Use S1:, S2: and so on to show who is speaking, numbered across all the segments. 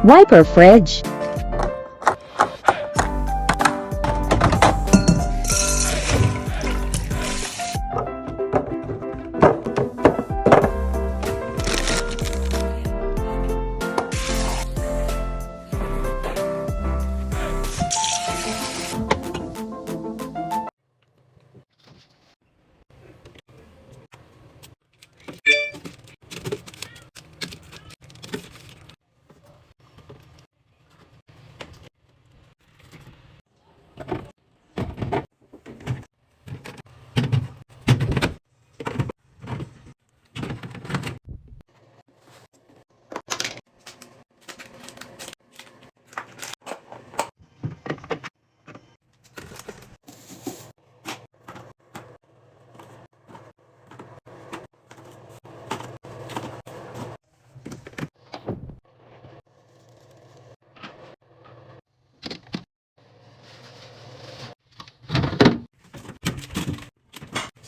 S1: Wiper fridge.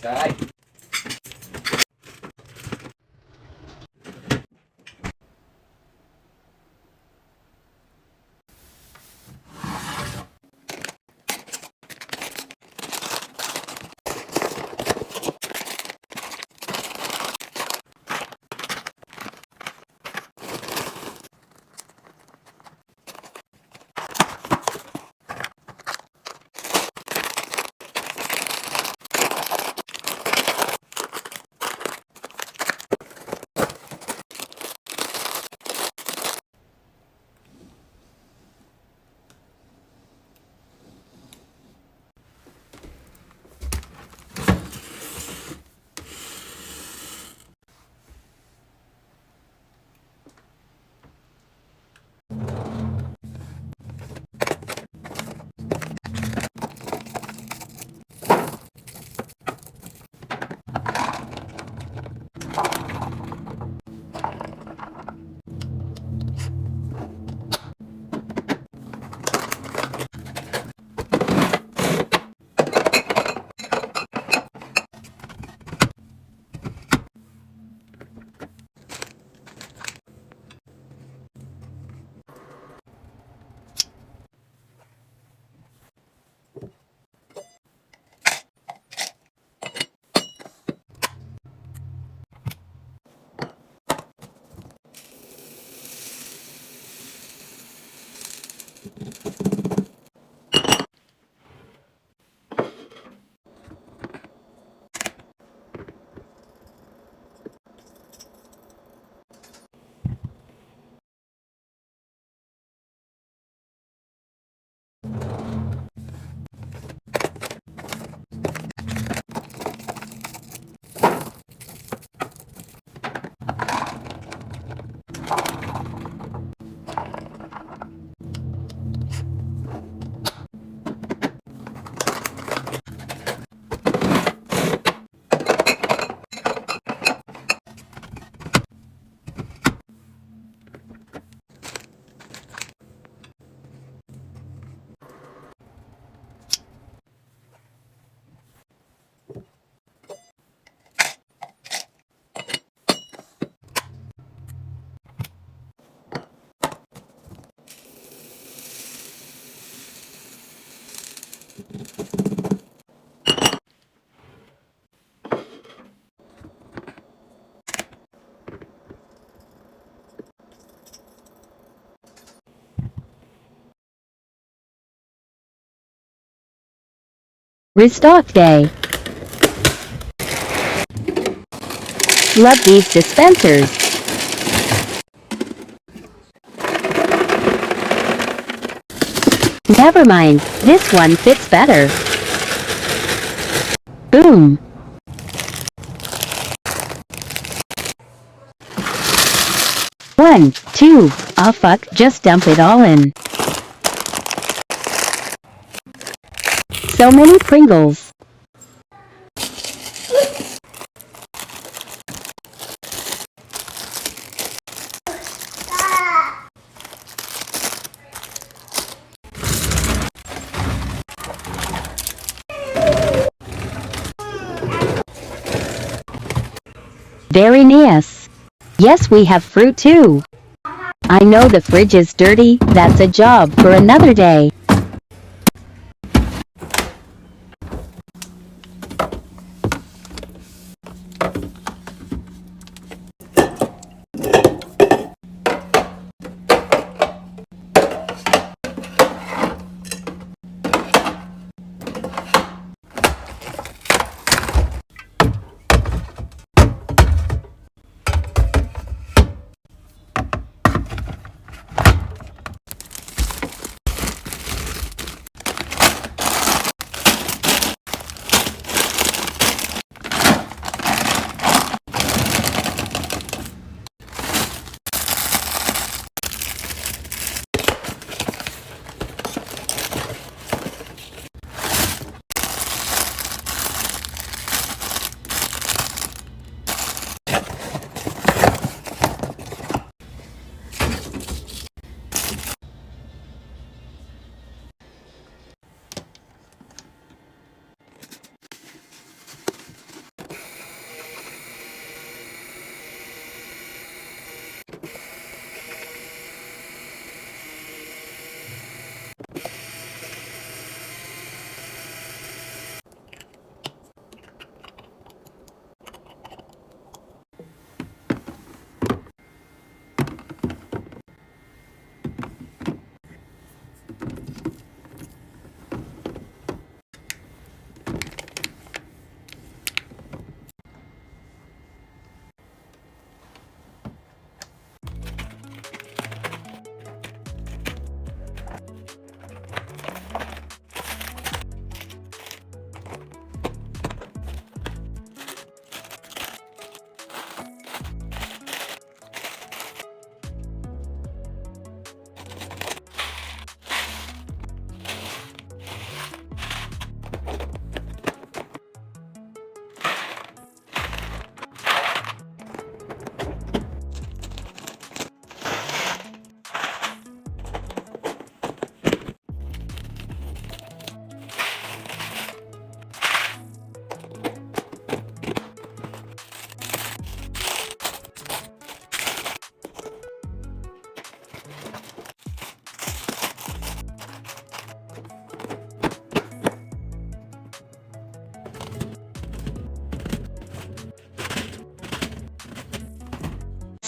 S2: Sai.
S1: Restock day. Love these dispensers. Never mind, this one fits better. Boom. One, two, oh fuck, just dump it all in. So many Pringles. Very nice. Yes, we have fruit too. I know the fridge is dirty, that's a job for another day.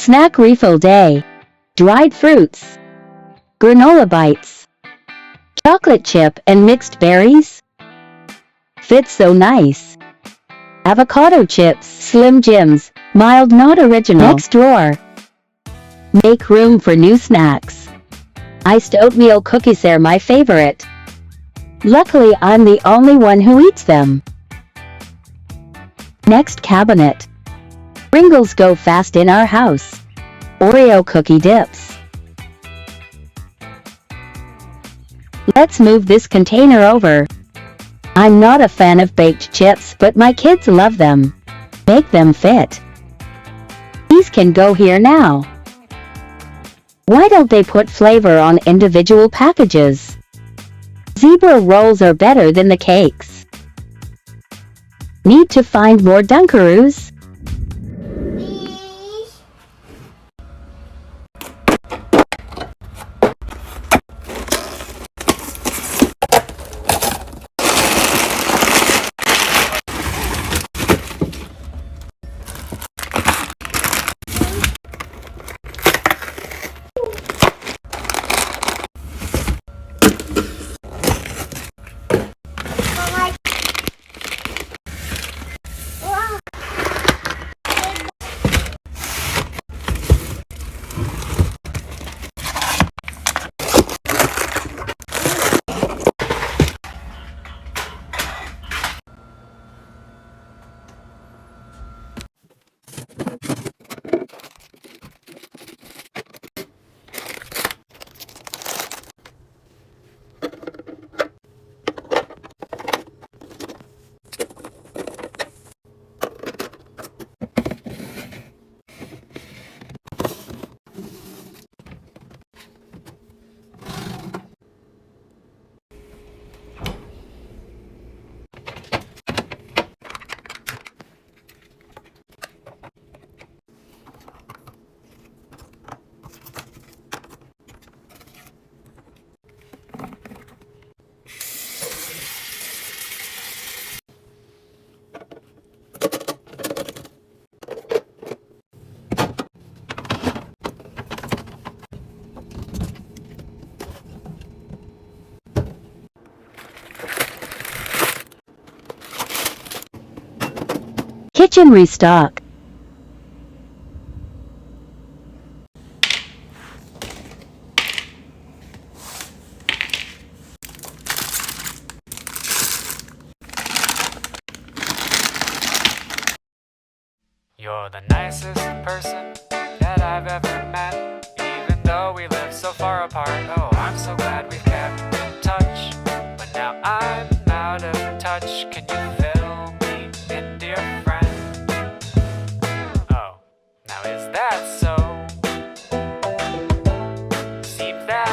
S1: Snack refill day. Dried fruits. Granola bites. Chocolate chip and mixed berries. Fits so nice. Avocado chips, Slim Jims, mild not original. Next drawer. Make room for new snacks. Iced oatmeal cookies are my favorite. Luckily I'm the only one who eats them. Next cabinet. Pringles go fast in our house. Oreo cookie dips. Let's move this container over. I'm not a fan of baked chips, but my kids love them. Make them fit. These can go here now. Why don't they put flavor on individual packages? Zebra rolls are better than the cakes. Need to find more Dunkaroos? Kitchen restock.
S2: You're the nicest person that I've ever met. Even though we live so far apart, oh, I'm so glad we've kept in touch. But now I'm out of touch. Can you fill me in, dear friend? Oh, now is that so? Seems that